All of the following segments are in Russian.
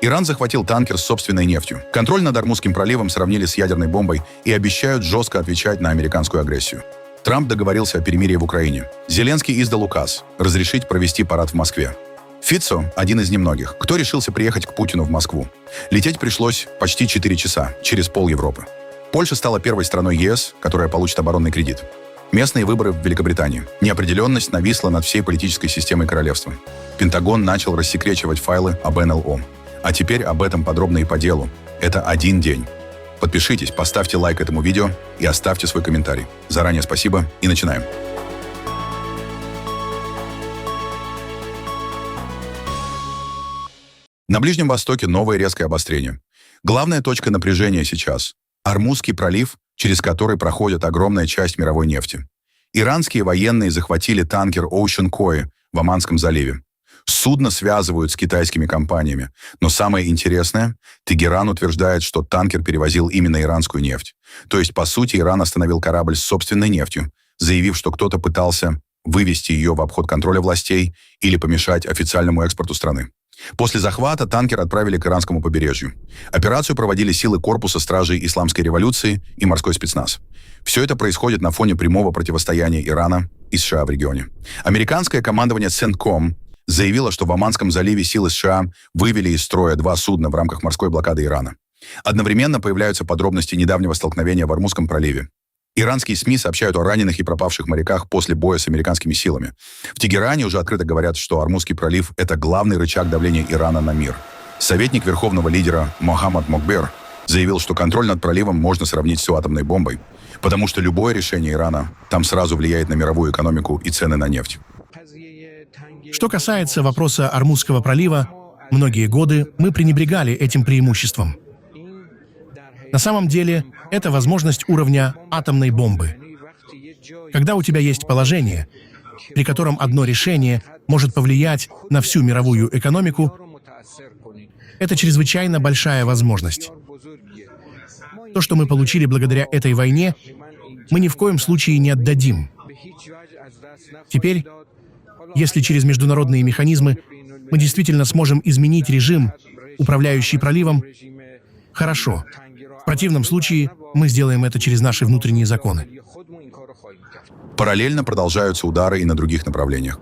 Иран захватил танкер с собственной нефтью. Контроль над Ормузским проливом сравнили с ядерной бомбой и обещают жестко отвечать на американскую агрессию. Трамп договорился о перемирии в Украине. Зеленский издал указ разрешить провести парад в Москве. Фицо – один из немногих, кто решился приехать к Путину в Москву. Лететь пришлось почти 4 часа, через пол Европы. Польша стала первой страной ЕС, которая получит оборонный кредит. Местные выборы в Великобритании. Неопределенность нависла над всей политической системой королевства. Пентагон начал рассекречивать файлы об НЛО. А теперь об этом подробно и по делу. Это один день. Подпишитесь, поставьте лайк этому видео и оставьте свой комментарий. Заранее спасибо и начинаем. На Ближнем Востоке новое резкое обострение. Главная точка напряжения сейчас – Ормузский пролив, через который проходит огромная часть мировой нефти. Иранские военные захватили танкер Ocean Koi в Оманском заливе. Судно связывают с китайскими компаниями. Но самое интересное – Тегеран утверждает, что танкер перевозил именно иранскую нефть. То есть, по сути, Иран остановил корабль с собственной нефтью, заявив, что кто-то пытался вывести ее в обход контроля властей или помешать официальному экспорту страны. После захвата танкер отправили к иранскому побережью. Операцию проводили силы корпуса стражей Исламской революции и морской спецназ. Все это происходит на фоне прямого противостояния Ирана и США в регионе. Американское командование CENTCOM заявило, что в Оманском заливе силы США вывели из строя 2 судна в рамках морской блокады Ирана. Одновременно появляются подробности недавнего столкновения в Ормузском проливе. Иранские СМИ сообщают о раненых и пропавших моряках после боя с американскими силами. В Тегеране уже открыто говорят, что Ормузский пролив – это главный рычаг давления Ирана на мир. Советник верховного лидера Мохаммад Мокбер заявил, что контроль над проливом можно сравнить с атомной бомбой, потому что любое решение Ирана там сразу влияет на мировую экономику и цены на нефть. Что касается вопроса Ормузского пролива, многие годы мы пренебрегали этим преимуществом. На самом деле, это возможность уровня атомной бомбы. Когда у тебя есть положение, при котором одно решение может повлиять на всю мировую экономику, это чрезвычайно большая возможность. То, что мы получили благодаря этой войне, мы ни в коем случае не отдадим. Теперь, если через международные механизмы мы действительно сможем изменить режим, управляющий проливом, хорошо. В противном случае мы сделаем это через наши внутренние законы. Параллельно продолжаются удары и на других направлениях.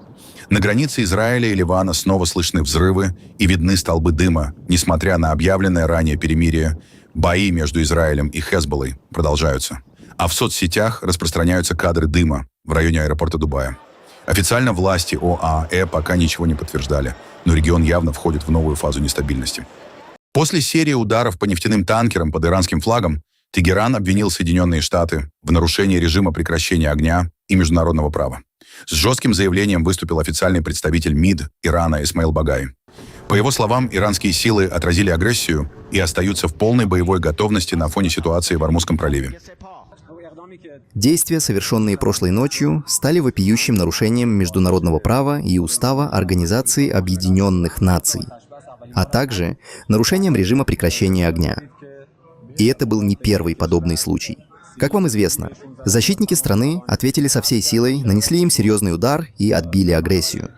На границе Израиля и Ливана снова слышны взрывы и видны столбы дыма, несмотря на объявленное ранее перемирие. Бои между Израилем и Хезболлой продолжаются. А в соцсетях распространяются кадры дыма в районе аэропорта Дубая. Официально власти ОАЭ пока ничего не подтверждали, но регион явно входит в новую фазу нестабильности. После серии ударов по нефтяным танкерам под иранским флагом Тегеран обвинил Соединенные Штаты в нарушении режима прекращения огня и международного права. С жестким заявлением выступил официальный представитель МИД Ирана Исмаил Багай. По его словам, иранские силы отразили агрессию и остаются в полной боевой готовности на фоне ситуации в Ормузском проливе. Действия, совершенные прошлой ночью, стали вопиющим нарушением международного права и устава Организации Объединенных Наций, а также нарушением режима прекращения огня. И это был не первый подобный случай. Как вам известно, защитники страны ответили со всей силой, нанесли им серьезный удар и отбили агрессию.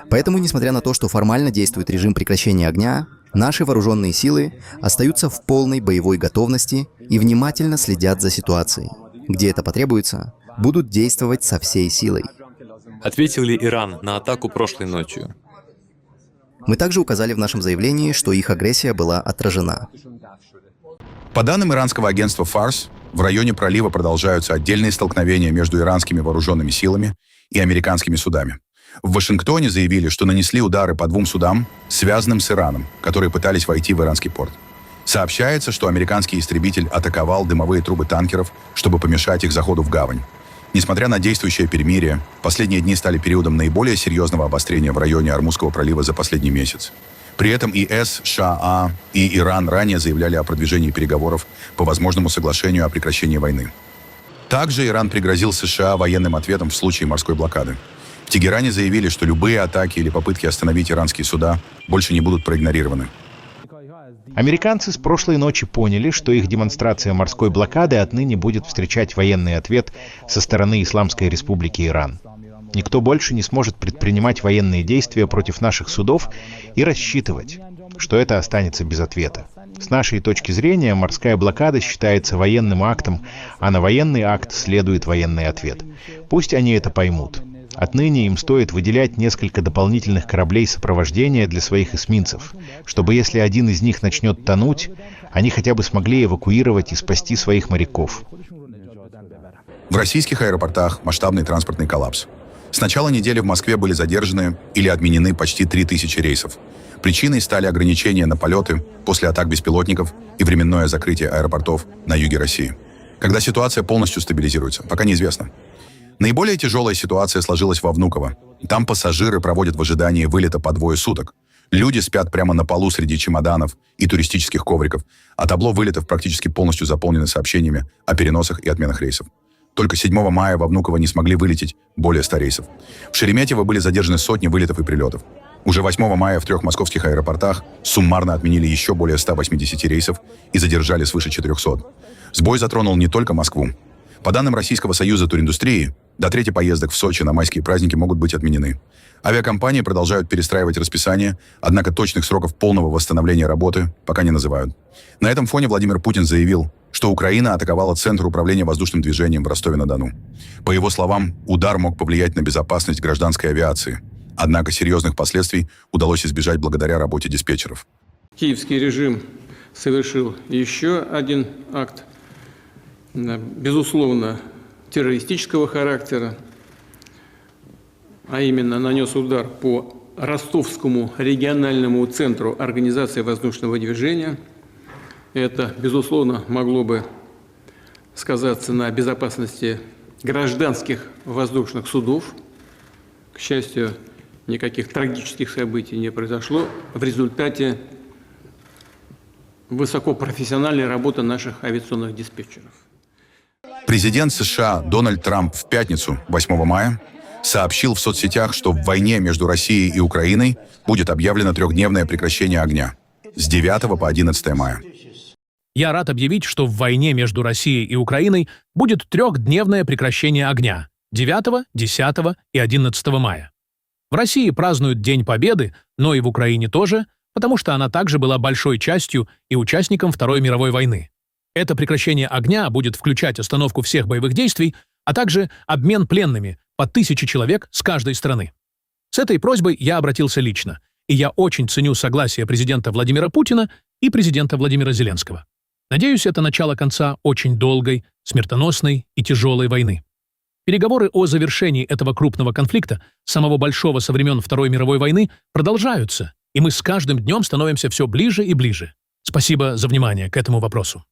Поэтому, несмотря на то, что формально действует режим прекращения огня, наши вооруженные силы остаются в полной боевой готовности и внимательно следят за ситуацией. Где это потребуется, будут действовать со всей силой. Ответил ли Иран на атаку прошлой ночью? Мы также указали в нашем заявлении, что их агрессия была отражена. По данным иранского агентства Фарс, в районе пролива продолжаются отдельные столкновения между иранскими вооруженными силами и американскими судами. В Вашингтоне заявили, что нанесли удары по 2 судам, связанным с Ираном, которые пытались войти в иранский порт. Сообщается, что американский истребитель атаковал дымовые трубы танкеров, чтобы помешать их заходу в гавань. Несмотря на действующее перемирие, последние дни стали периодом наиболее серьезного обострения в районе Ормузского пролива за последний месяц. При этом ИС, США и Иран ранее заявляли о продвижении переговоров по возможному соглашению о прекращении войны. Также Иран пригрозил США военным ответом в случае морской блокады. В Тегеране заявили, что любые атаки или попытки остановить иранские суда больше не будут проигнорированы. Американцы с прошлой ночи поняли, что их демонстрация морской блокады отныне будет встречать военный ответ со стороны Исламской Республики Иран. Никто больше не сможет предпринимать военные действия против наших судов и рассчитывать, что это останется без ответа. С нашей точки зрения, морская блокада считается военным актом, а на военный акт следует военный ответ. Пусть они это поймут. Отныне им стоит выделять несколько дополнительных кораблей сопровождения для своих эсминцев, чтобы если один из них начнет тонуть, они хотя бы смогли эвакуировать и спасти своих моряков. В российских аэропортах масштабный транспортный коллапс. С начала недели в Москве были задержаны или отменены почти 3000 рейсов. Причиной стали ограничения на полеты после атак беспилотников и временное закрытие аэропортов на юге России. Когда ситуация полностью стабилизируется, пока неизвестно. Наиболее тяжелая ситуация сложилась во Внуково. Там пассажиры проводят в ожидании вылета по 2 суток. Люди спят прямо на полу среди чемоданов и туристических ковриков, а табло вылетов практически полностью заполнены сообщениями о переносах и отменах рейсов. Только 7 мая во Внуково не смогли вылететь более 100 рейсов. В Шереметьево были задержаны сотни вылетов и прилетов. Уже 8 мая в 3 московских аэропортах суммарно отменили еще более 180 рейсов и задержали свыше 400. Сбой затронул не только Москву. По данным Российского союза туриндустрии, до трети поездок в Сочи на майские праздники могут быть отменены. Авиакомпании продолжают перестраивать расписание, однако точных сроков полного восстановления работы пока не называют. На этом фоне Владимир Путин заявил, что Украина атаковала Центр управления воздушным движением в Ростове-на-Дону. По его словам, удар мог повлиять на безопасность гражданской авиации. Однако серьезных последствий удалось избежать благодаря работе диспетчеров. Киевский режим совершил еще один акт, безусловно, террористического характера, а именно нанес удар по Ростовскому региональному центру организации воздушного движения. Это, безусловно, могло бы сказаться на безопасности гражданских воздушных судов. К счастью, никаких трагических событий не произошло в результате высокопрофессиональной работы наших авиационных диспетчеров. Президент США Дональд Трамп в пятницу, 8 мая, сообщил в соцсетях, что в войне между Россией и Украиной будет объявлено 3-дневное прекращение огня с 9 по 11 мая. Я рад объявить, что в войне между Россией и Украиной будет 3-дневное прекращение огня 9, 10 и 11 мая. В России празднуют День Победы, но и в Украине тоже, потому что она также была большой частью и участником Второй мировой войны. Это прекращение огня будет включать остановку всех боевых действий, а также обмен пленными по 1000 человек с каждой страны. С этой просьбой я обратился лично, и я очень ценю согласие президента Владимира Путина и президента Владимира Зеленского. Надеюсь, это начало конца очень долгой, смертоносной и тяжелой войны. Переговоры о завершении этого крупного конфликта, самого большого со времен Второй мировой войны, продолжаются, и мы с каждым днем становимся все ближе и ближе. Спасибо за внимание к этому вопросу.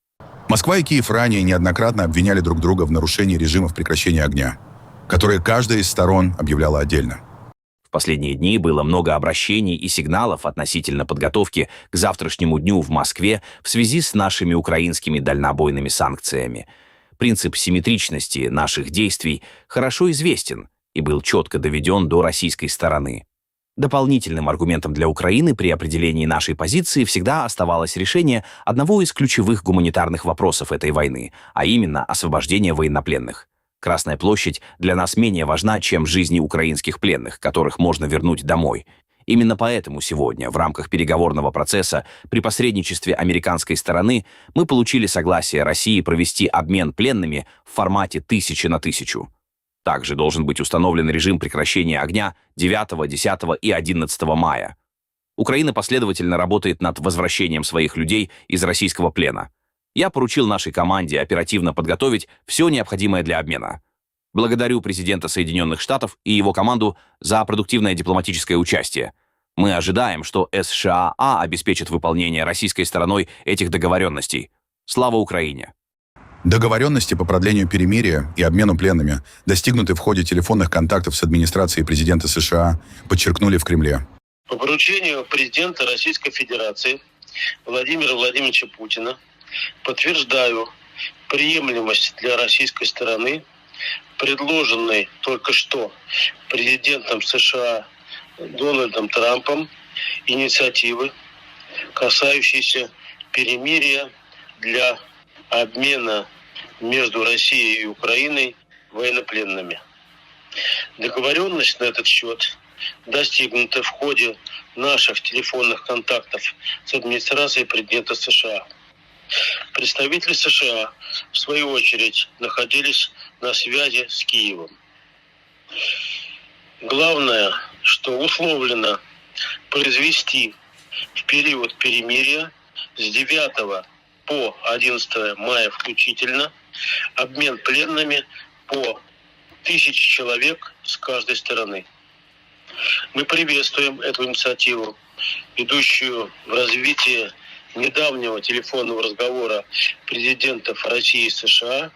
Москва и Киев ранее неоднократно обвиняли друг друга в нарушении режимов прекращения огня, которые каждая из сторон объявляла отдельно. В последние дни было много обращений и сигналов относительно подготовки к завтрашнему дню в Москве в связи с нашими украинскими дальнобойными санкциями. Принцип симметричности наших действий хорошо известен и был четко доведен до российской стороны. Дополнительным аргументом для Украины при определении нашей позиции всегда оставалось решение одного из ключевых гуманитарных вопросов этой войны, а именно освобождение военнопленных. Красная площадь для нас менее важна, чем жизни украинских пленных, которых можно вернуть домой. Именно поэтому сегодня, в рамках переговорного процесса, при посредничестве американской стороны, мы получили согласие России провести обмен пленными в формате 1000 на 1000. Также должен быть установлен режим прекращения огня 9, 10 и 11 мая. Украина последовательно работает над возвращением своих людей из российского плена. Я поручил нашей команде оперативно подготовить все необходимое для обмена. Благодарю президента Соединенных Штатов и его команду за продуктивное дипломатическое участие. Мы ожидаем, что США обеспечит выполнение российской стороной этих договоренностей. Слава Украине! Договоренности по продлению перемирия и обмену пленными, достигнутые в ходе телефонных контактов с администрацией президента США, подчеркнули в Кремле. По поручению президента Российской Федерации Владимира Владимировича Путина подтверждаю приемлемость для российской стороны предложенной только что президентом США Дональдом Трампом инициативы, касающейся перемирия для обмена между Россией и Украиной военнопленными. Договоренность на этот счет достигнута в ходе наших телефонных контактов с администрацией президента США. Представители США, в свою очередь, находились на связи с Киевом. Главное, что условлено произвести в период перемирия с 9 по 11 мая включительно обмен пленными по 1000 человек с каждой стороны. Мы приветствуем эту инициативу, идущую в развитие недавнего телефонного разговора президентов России и США,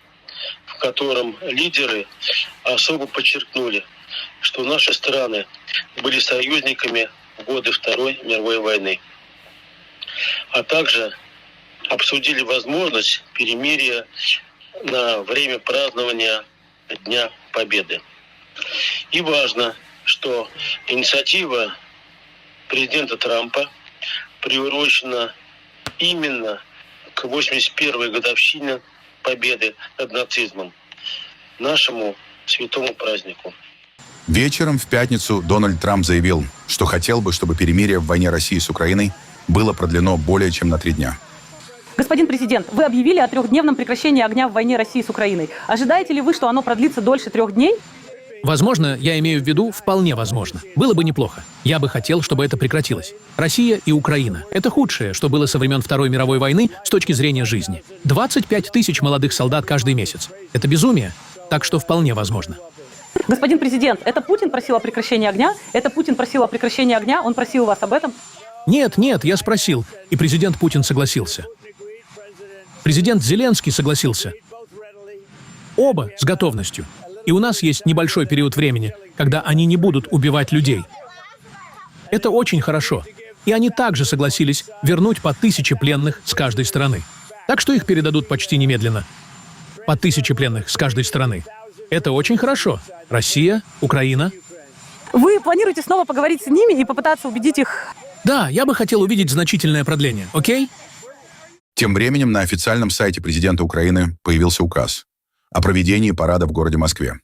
в котором лидеры особо подчеркнули, что наши страны были союзниками в годы Второй мировой войны, а также обсудили возможность перемирия на время празднования Дня Победы. И важно, что инициатива президента Трампа приурочена именно к 81-й годовщине победы над нацизмом, нашему святому празднику. Вечером в пятницу Дональд Трамп заявил, что хотел бы, чтобы перемирие в войне России с Украиной было продлено более чем на 3 дня. Господин президент, вы объявили о 3-дневном прекращении огня в войне России с Украиной. Ожидаете ли вы, что оно продлится дольше 3 дней? Возможно, я имею в виду вполне возможно. Было бы неплохо. Я бы хотел, чтобы это прекратилось. Россия и Украина — это худшее, что было со времен Второй мировой войны с точки зрения жизни. 25 тысяч молодых солдат каждый месяц. Это безумие, так что вполне возможно. Господин президент, это Путин просил о прекращении огня? Это Путин просил о прекращении огня? Он просил вас об этом? Нет, я спросил, и президент Путин согласился. Президент Зеленский согласился. Оба с готовностью. И у нас есть небольшой период времени, когда они не будут убивать людей. Это очень хорошо. И они также согласились вернуть по 1000 пленных с каждой стороны. Так что их передадут почти немедленно. По 1000 пленных с каждой стороны. Это очень хорошо. Россия, Украина. Вы планируете снова поговорить с ними и попытаться убедить их? Да, я бы хотел увидеть значительное продление, окей? Тем временем на официальном сайте президента Украины появился указ о проведении парада в городе Москве.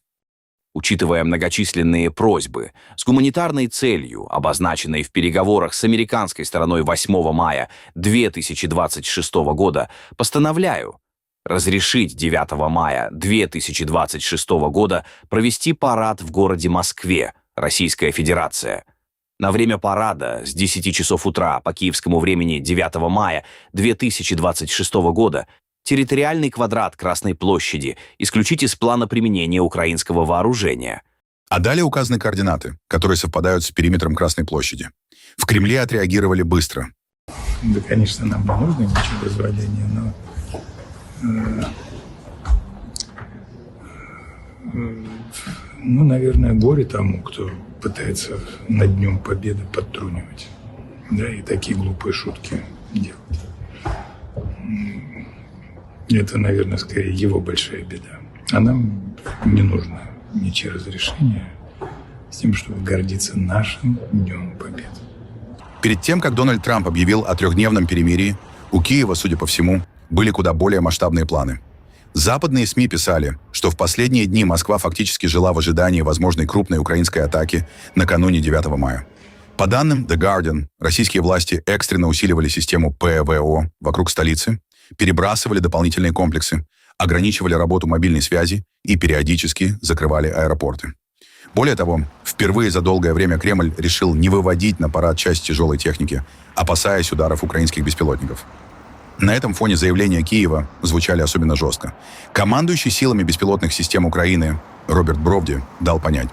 Учитывая многочисленные просьбы, с гуманитарной целью, обозначенной в переговорах с американской стороной 8 мая 2026 года, постановляю разрешить 9 мая 2026 года провести парад в городе Москве, Российская Федерация. На время парада с 10 часов утра по киевскому времени 9 мая 2026 года территориальный квадрат Красной площади исключить из плана применения украинского вооружения. А далее указаны координаты, которые совпадают с периметром Красной площади. В Кремле отреагировали быстро. Да, конечно, нам не нужно ничего разводения, но наверное, горе тому, кто пытается над Днем Победы подтрунивать, да, и такие глупые шутки делать. Это, наверное, скорее его большая беда. А нам не нужно ничьи разрешения с тем, чтобы гордиться нашим Днем Победы. Перед тем, как Дональд Трамп объявил о 3-дневном перемирии, у Киева, судя по всему, были куда более масштабные планы. Западные СМИ писали, что в последние дни Москва фактически жила в ожидании возможной крупной украинской атаки накануне 9 мая. По данным The Guardian, российские власти экстренно усиливали систему ПВО вокруг столицы, перебрасывали дополнительные комплексы, ограничивали работу мобильной связи и периодически закрывали аэропорты. Более того, впервые за долгое время Кремль решил не выводить на парад часть тяжелой техники, опасаясь ударов украинских беспилотников. На этом фоне заявления Киева звучали особенно жестко. Командующий силами беспилотных систем Украины Роберт Бровди дал понять,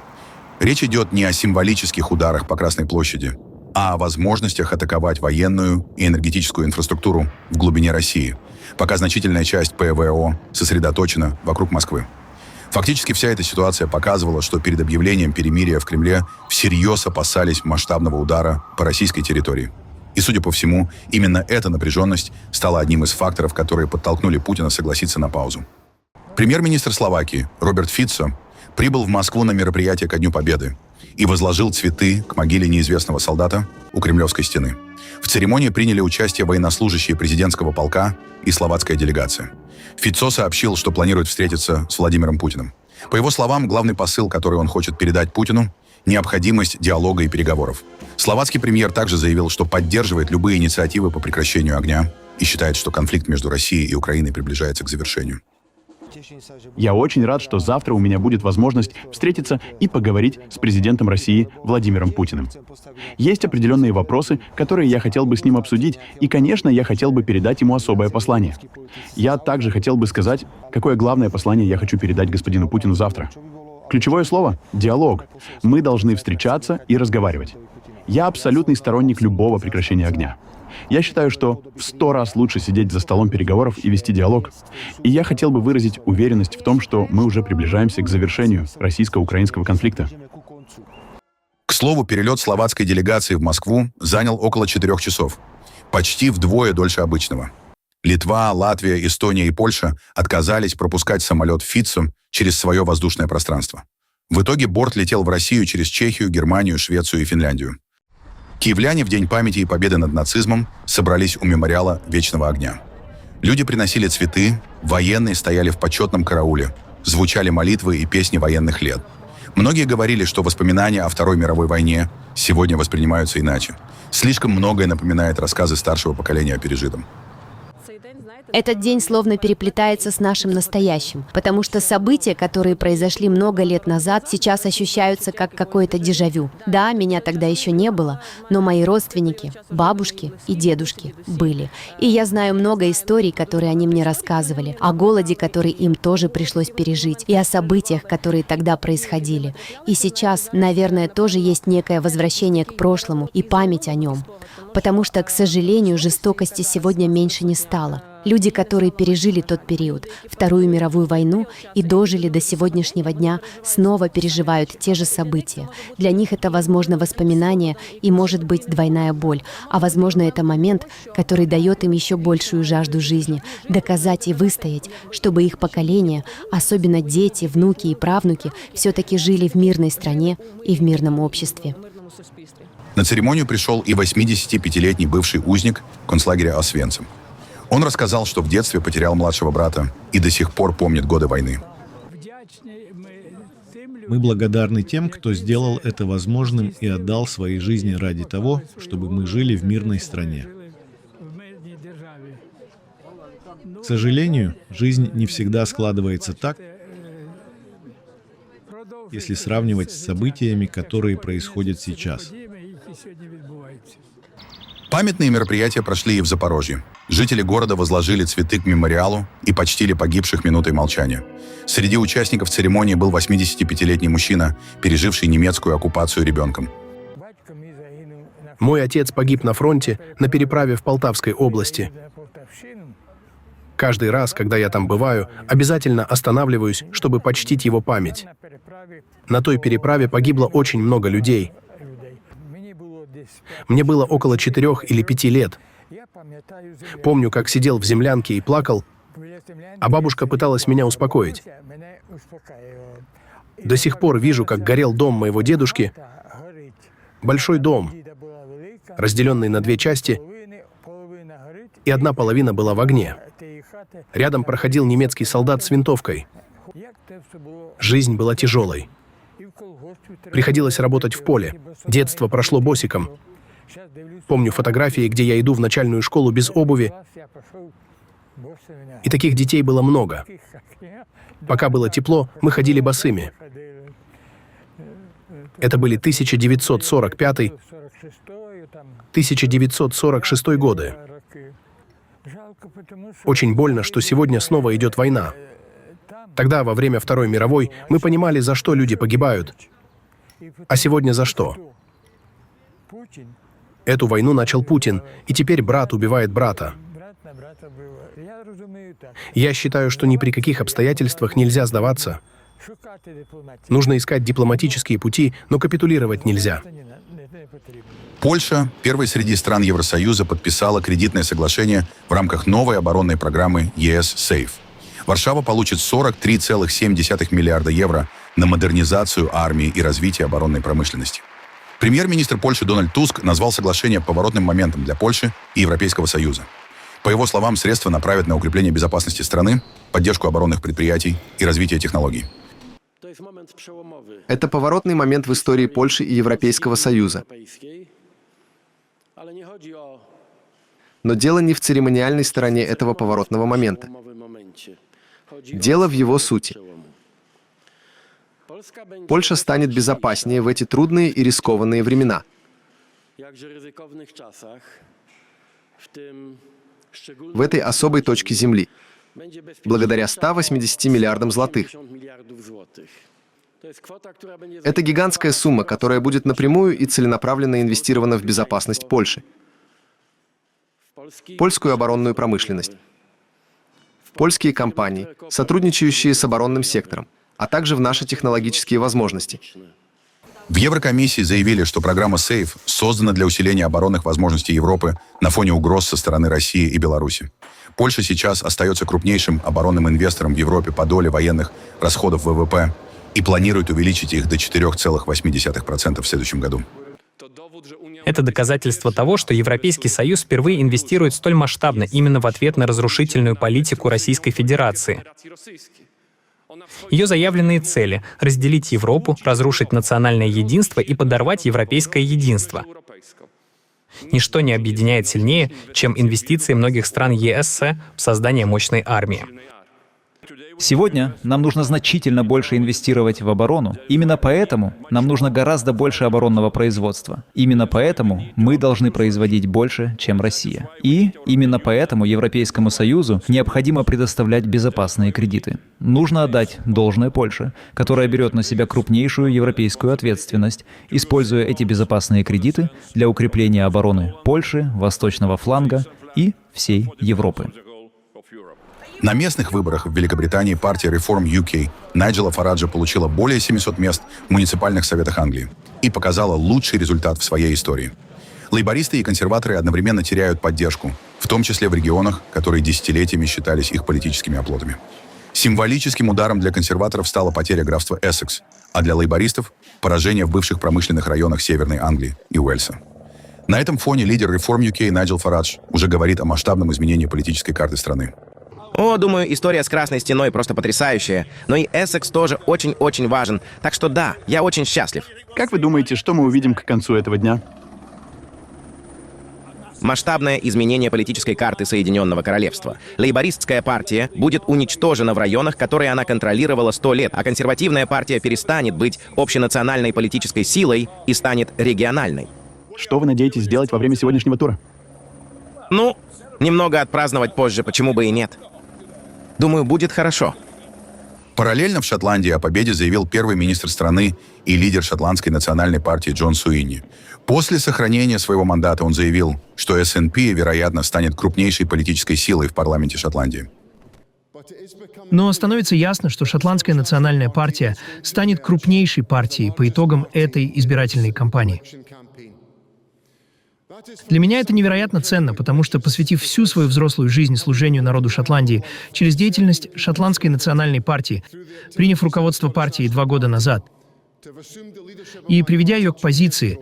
речь идет не о символических ударах по Красной площади, а о возможностях атаковать военную и энергетическую инфраструктуру в глубине России, пока значительная часть ПВО сосредоточена вокруг Москвы. Фактически вся эта ситуация показывала, что перед объявлением перемирия в Кремле всерьез опасались масштабного удара по российской территории. И, судя по всему, именно эта напряженность стала одним из факторов, которые подтолкнули Путина согласиться на паузу. Премьер-министр Словакии Роберт Фицо прибыл в Москву на мероприятие ко Дню Победы и возложил цветы к могиле неизвестного солдата у Кремлевской стены. В церемонии приняли участие военнослужащие президентского полка и словацкая делегация. Фицо сообщил, что планирует встретиться с Владимиром Путиным. По его словам, главный посыл, который он хочет передать Путину, необходимость диалога и переговоров. Словацкий премьер также заявил, что поддерживает любые инициативы по прекращению огня и считает, что конфликт между Россией и Украиной приближается к завершению. Я очень рад, что завтра у меня будет возможность встретиться и поговорить с президентом России Владимиром Путиным. Есть определенные вопросы, которые я хотел бы с ним обсудить, и, конечно, я хотел бы передать ему особое послание. Я также хотел бы сказать, какое главное послание я хочу передать господину Путину завтра. Ключевое слово — диалог. Мы должны встречаться и разговаривать. Я абсолютный сторонник любого прекращения огня. Я считаю, что в 100 раз лучше сидеть за столом переговоров и вести диалог. И я хотел бы выразить уверенность в том, что мы уже приближаемся к завершению российско-украинского конфликта. К слову, перелет словацкой делегации в Москву занял около 4 часов. Почти вдвое дольше обычного. Литва, Латвия, Эстония и Польша отказались пропускать самолет Фицо через свое воздушное пространство. В итоге борт летел в Россию через Чехию, Германию, Швецию и Финляндию. Киевляне в День памяти и победы над нацизмом собрались у мемориала Вечного огня. Люди приносили цветы, военные стояли в почетном карауле, звучали молитвы и песни военных лет. Многие говорили, что воспоминания о Второй мировой войне сегодня воспринимаются иначе. Слишком многое напоминает рассказы старшего поколения о пережитом. Этот день словно переплетается с нашим настоящим, потому что события, которые произошли много лет назад, сейчас ощущаются как какое-то дежавю. Да, меня тогда еще не было, но мои родственники, бабушки и дедушки были. И я знаю много историй, которые они мне рассказывали, о голоде, который им тоже пришлось пережить, и о событиях, которые тогда происходили. И сейчас, наверное, тоже есть некое возвращение к прошлому и память о нем. Потому что, к сожалению, жестокости сегодня меньше не стало. Люди, которые пережили тот период, Вторую мировую войну, и дожили до сегодняшнего дня, снова переживают те же события. Для них это, возможно, воспоминание и, может быть, двойная боль, а, возможно, это момент, который дает им еще большую жажду жизни, доказать и выстоять, чтобы их поколение, особенно дети, внуки и правнуки, все-таки жили в мирной стране и в мирном обществе. На церемонию пришел и 85-летний бывший узник концлагеря Освенцим. Он рассказал, что в детстве потерял младшего брата и до сих пор помнит годы войны. Мы благодарны тем, кто сделал это возможным и отдал свои жизни ради того, чтобы мы жили в мирной стране. К сожалению, жизнь не всегда складывается так, если сравнивать с событиями, которые происходят сейчас. Памятные мероприятия прошли и в Запорожье. Жители города возложили цветы к мемориалу и почтили погибших минутой молчания. Среди участников церемонии был 85-летний мужчина, переживший немецкую оккупацию ребенком. Мой отец погиб на фронте на переправе в Полтавской области. Каждый раз, когда я там бываю, обязательно останавливаюсь, чтобы почтить его память. На той переправе погибло очень много людей. Мне было около 4 или 5 лет. Помню, как сидел в землянке и плакал, а бабушка пыталась меня успокоить. До сих пор вижу, как горел дом моего дедушки. Большой дом, разделенный на 2 части, и одна половина была в огне. Рядом проходил немецкий солдат с винтовкой. Жизнь была тяжелой. Приходилось работать в поле. Детство прошло босиком. Помню фотографии, где я иду в начальную школу без обуви. И таких детей было много. Пока было тепло, мы ходили босыми. Это были 1945-1946 годы. Очень больно, что сегодня снова идет война. Тогда, во время Второй мировой, мы понимали, за что люди погибают. А сегодня за что? Эту войну начал Путин, и теперь брат убивает брата. Я считаю, что ни при каких обстоятельствах нельзя сдаваться. Нужно искать дипломатические пути, но капитулировать нельзя. Польша, первой среди стран Евросоюза, подписала кредитное соглашение в рамках новой оборонной программы ЕС «Сейф». Варшава получит 43,7 миллиарда евро на модернизацию армии и развитие оборонной промышленности. Премьер-министр Польши Дональд Туск назвал соглашение поворотным моментом для Польши и Европейского Союза. По его словам, средства направят на укрепление безопасности страны, поддержку оборонных предприятий и развитие технологий. Это поворотный момент в истории Польши и Европейского Союза. Но дело не в церемониальной стороне этого поворотного момента. Дело в его сути. Польша станет безопаснее в эти трудные и рискованные времена. В этой особой точке Земли. Благодаря 180 миллиардам злотых. Это гигантская сумма, которая будет напрямую и целенаправленно инвестирована в безопасность Польши, польскую оборонную промышленность, польские компании, сотрудничающие с оборонным сектором, а также в наши технологические возможности. В Еврокомиссии заявили, что программа SAFE создана для усиления оборонных возможностей Европы на фоне угроз со стороны России и Беларуси. Польша сейчас остается крупнейшим оборонным инвестором в Европе по доле военных расходов ВВП и планирует увеличить их до 4,8% в следующем году. Это доказательство того, что Европейский Союз впервые инвестирует столь масштабно именно в ответ на разрушительную политику Российской Федерации. Ее заявленные цели — разделить Европу, разрушить национальное единство и подорвать европейское единство. Ничто не объединяет сильнее, чем инвестиции многих стран ЕС в создание мощной армии. Сегодня нам нужно значительно больше инвестировать в оборону. Именно поэтому нам нужно гораздо больше оборонного производства. Именно поэтому мы должны производить больше, чем Россия. И именно поэтому Европейскому Союзу необходимо предоставлять безопасные кредиты. Нужно отдать должное Польше, которая берет на себя крупнейшую европейскую ответственность, используя эти безопасные кредиты для укрепления обороны Польши, Восточного фланга и всей Европы. На местных выборах в Великобритании партия Reform UK Найджела Фараджа получила более 700 мест в муниципальных советах Англии и показала лучший результат в своей истории. Лейбористы и консерваторы одновременно теряют поддержку, в том числе в регионах, которые десятилетиями считались их политическими оплотами. Символическим ударом для консерваторов стала потеря графства Эссекс, а для лейбористов — поражение в бывших промышленных районах Северной Англии и Уэльса. На этом фоне лидер Reform UK Найджел Фарадж уже говорит о масштабном изменении политической карты страны. О, думаю, история с Красной Стеной просто потрясающая. Но и Эссекс тоже очень-очень важен. Так что да, я очень счастлив. Как вы думаете, что мы увидим к концу этого дня? Масштабное изменение политической карты Соединенного Королевства. Лейбористская партия будет уничтожена в районах, которые она контролировала 100 лет, а консервативная партия перестанет быть общенациональной политической силой и станет региональной. Что вы надеетесь сделать во время сегодняшнего тура? Ну, немного отпраздновать позже, почему бы и нет. Думаю, будет хорошо. Параллельно в Шотландии о победе заявил первый министр страны и лидер шотландской национальной партии Джон Суинни. После сохранения своего мандата он заявил, что СНП, вероятно, станет крупнейшей политической силой в парламенте Шотландии. Но становится ясно, что Шотландская национальная партия станет крупнейшей партией по итогам этой избирательной кампании. Для меня это невероятно ценно, потому что, посвятив всю свою взрослую жизнь служению народу Шотландии через деятельность Шотландской национальной партии, приняв руководство партии 2 года назад и приведя ее к позиции,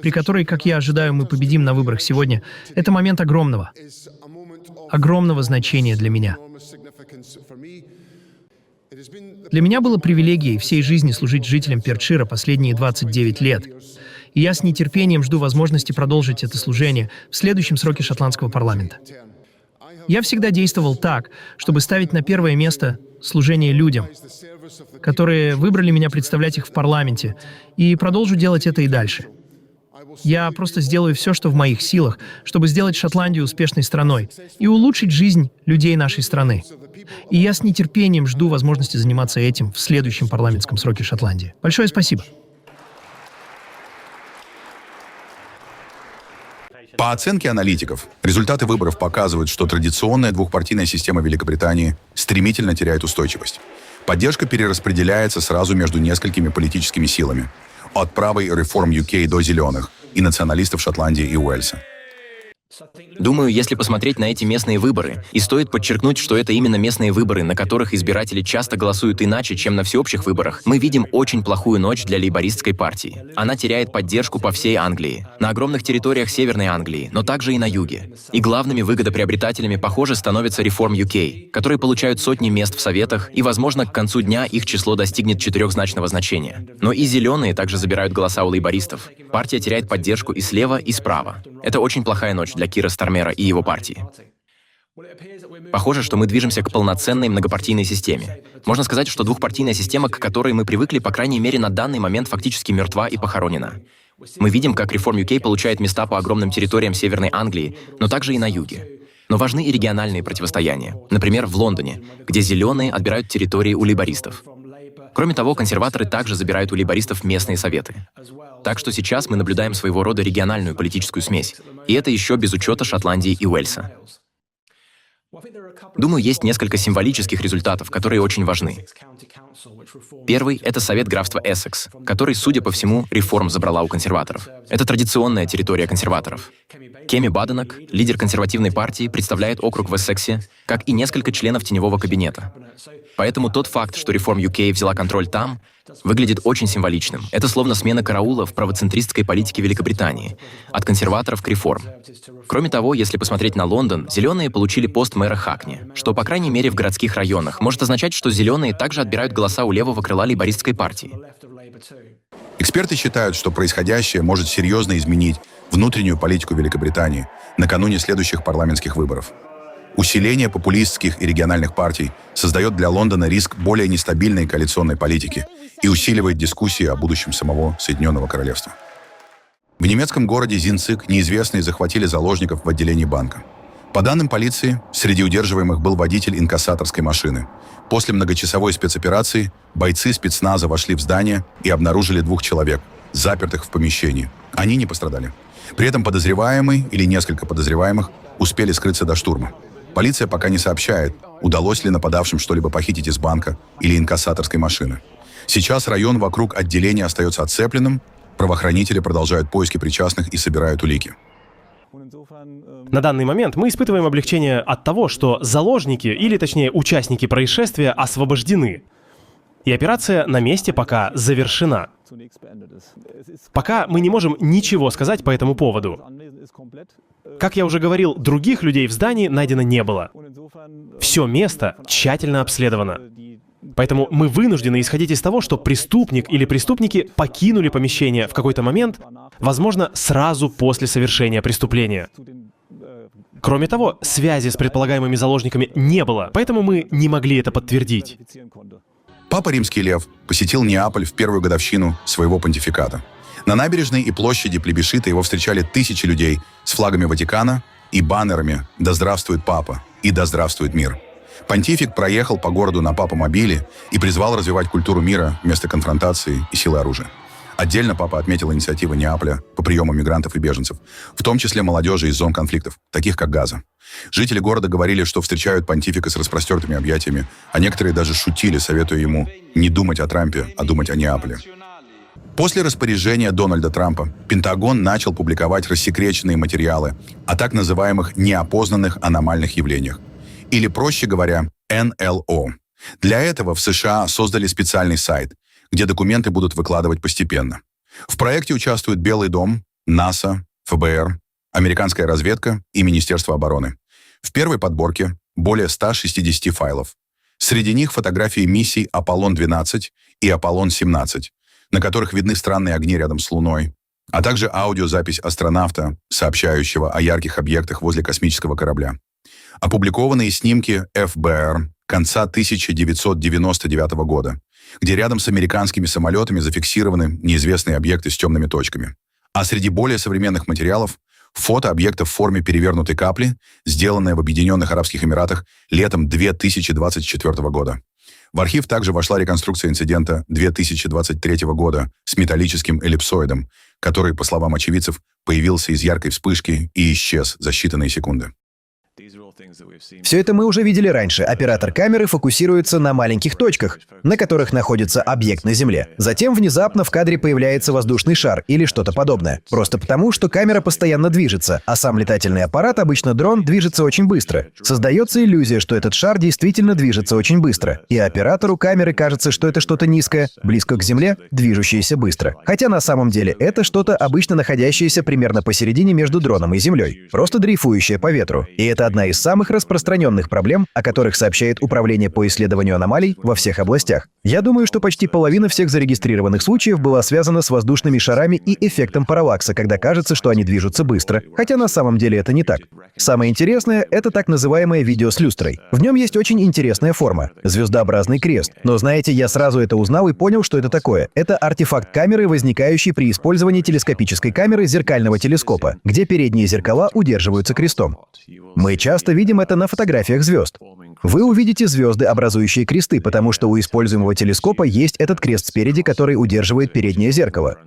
при которой, как я ожидаю, мы победим на выборах сегодня, это момент огромного значения для меня. Для меня было привилегией всей жизни служить жителям Перчира последние 29 лет. И я с нетерпением жду возможности продолжить это служение в следующем сроке шотландского парламента. Я всегда действовал так, чтобы ставить на первое место служение людям, которые выбрали меня представлять их в парламенте, и продолжу делать это и дальше. Я просто сделаю все, что в моих силах, чтобы сделать Шотландию успешной страной и улучшить жизнь людей нашей страны. И я с нетерпением жду возможности заниматься этим в следующем парламентском сроке Шотландии. Большое спасибо. По оценке аналитиков, результаты выборов показывают, что традиционная двухпартийная система Великобритании стремительно теряет устойчивость. Поддержка перераспределяется сразу между несколькими политическими силами. От правой Reform UK до зеленых и националистов Шотландии и Уэльса. Думаю, если посмотреть на эти местные выборы, и стоит подчеркнуть, что это именно местные выборы, на которых избиратели часто голосуют иначе, чем на всеобщих выборах, мы видим очень плохую ночь для лейбористской партии. Она теряет поддержку по всей Англии, на огромных территориях Северной Англии, но также и на юге. И главными выгодоприобретателями, похоже, становятся Reform UK, которые получают сотни мест в советах, и, возможно, к концу дня их число достигнет четырехзначного значения. Но и зеленые также забирают голоса у лейбористов. Партия теряет поддержку и слева, и справа. Это очень плохая ночь для Кира Стармера и его партии. Похоже, что мы движемся к полноценной многопартийной системе. Можно сказать, что двухпартийная система, к которой мы привыкли, по крайней мере, на данный момент фактически мертва и похоронена. Мы видим, как Reform UK получает места по огромным территориям Северной Англии, но также и на юге. Но важны и региональные противостояния. Например, в Лондоне, где зеленые отбирают территории у лейбористов. Кроме того, консерваторы также забирают у лейбористов местные советы. Так что сейчас мы наблюдаем своего рода региональную политическую смесь. И это еще без учета Шотландии и Уэльса. Думаю, есть несколько символических результатов, которые очень важны. Первый — это Совет графства Эссекс, который, судя по всему, Reform забрала у консерваторов. Это традиционная территория консерваторов. Кеми Баденок, лидер консервативной партии, представляет округ в Эссексе, как и несколько членов теневого кабинета. Поэтому тот факт, что Reform UK взяла контроль там, выглядит очень символичным. Это словно смена караула в правоцентристской политике Великобритании, от консерваторов к Reform. Кроме того, если посмотреть на Лондон, зеленые получили пост мэра Хакни, что, по крайней мере, в городских районах, может означать, что зеленые также отбирают голоса у левого крыла лейбористской партии. Эксперты считают, что происходящее может серьезно изменить внутреннюю политику Великобритании накануне следующих парламентских выборов. Усиление популистских и региональных партий создает для Лондона риск более нестабильной коалиционной политики и усиливает дискуссии о будущем самого Соединенного Королевства. В немецком городе Зинцик неизвестные захватили заложников в отделении банка. По данным полиции, среди удерживаемых был водитель инкассаторской машины. После многочасовой спецоперации бойцы спецназа вошли в здание и обнаружили 2 человек, запертых в помещении. Они не пострадали. При этом подозреваемый или несколько подозреваемых успели скрыться до штурма. Полиция пока не сообщает, удалось ли нападавшим что-либо похитить из банка или инкассаторской машины. Сейчас район вокруг отделения остается оцепленным, правоохранители продолжают поиски причастных и собирают улики. На данный момент мы испытываем облегчение от того, что заложники, или точнее участники происшествия, освобождены. И операция на месте пока завершена. Пока мы не можем ничего сказать по этому поводу. Как я уже говорил, других людей в здании найдено не было. Все место тщательно обследовано. Поэтому мы вынуждены исходить из того, что преступник или преступники покинули помещение в какой-то момент, возможно, сразу после совершения преступления. Кроме того, связи с предполагаемыми заложниками не было, поэтому мы не могли это подтвердить. Папа Римский Лев посетил Неаполь в первую годовщину своего понтификата. На набережной и площади плебисцита его встречали тысячи людей с флагами Ватикана и баннерами «Да здравствует Папа» и «Да здравствует мир». Понтифик проехал по городу на папа-мобиле и призвал развивать культуру мира вместо конфронтации и силы оружия. Отдельно папа отметил инициативы Неаполя по приему мигрантов и беженцев, в том числе молодежи из зон конфликтов, таких как Газа. Жители города говорили, что встречают понтифика с распростертыми объятиями, а некоторые даже шутили, советуя ему не думать о Трампе, а думать о Неаполе. После распоряжения Дональда Трампа Пентагон начал публиковать рассекреченные материалы о так называемых неопознанных аномальных явлениях, или, проще говоря, НЛО. Для этого в США создали специальный сайт, где документы будут выкладывать постепенно. В проекте участвуют Белый дом, НАСА, ФБР, американская разведка и Министерство обороны. В первой подборке более 160 файлов. Среди них фотографии миссий Аполлон-12 и Аполлон-17, на которых видны странные огни рядом с Луной, а также аудиозапись астронавта, сообщающего о ярких объектах возле космического корабля. Опубликованные снимки ФБР конца 1999 года, где рядом с американскими самолетами зафиксированы неизвестные объекты с темными точками. А среди более современных материалов — фото объектов в форме перевернутой капли, сделанное в Объединенных Арабских Эмиратах летом 2024 года. В архив также вошла реконструкция инцидента 2023 года с металлическим эллипсоидом, который, по словам очевидцев, появился из яркой вспышки и исчез за считанные секунды. Все это мы уже видели раньше. Оператор камеры фокусируется на маленьких точках, на которых находится объект на Земле. Затем внезапно в кадре появляется воздушный шар или что-то подобное. Просто потому, что камера постоянно движется, а сам летательный аппарат, обычно дрон, движется очень быстро. Создается иллюзия, что этот шар действительно движется очень быстро. И оператору камеры кажется, что это что-то низкое, близко к Земле, движущееся быстро. Хотя на самом деле это что-то обычно находящееся примерно посередине между дроном и Землей. Просто дрейфующее по ветру. И это одна из самых распространенных проблем, о которых сообщает Управление по исследованию аномалий во всех областях. Я думаю, что почти половина всех зарегистрированных случаев была связана с воздушными шарами и эффектом параллакса, когда кажется, что они движутся быстро, хотя на самом деле это не так. Самое интересное — это так называемое видео с люстрой. В нем есть очень интересная форма — звездообразный крест. Но знаете, я сразу это узнал и понял, что это такое. Это артефакт камеры, возникающий при использовании телескопической камеры зеркального телескопа, где передние зеркала удерживаются крестом. Мы часто видим это на фотографиях звезд. Вы увидите звезды, образующие кресты, потому что у используемого телескопа есть этот крест спереди, который удерживает переднее зеркало.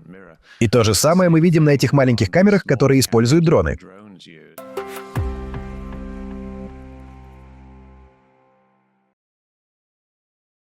И то же самое мы видим на этих маленьких камерах, которые используют дроны.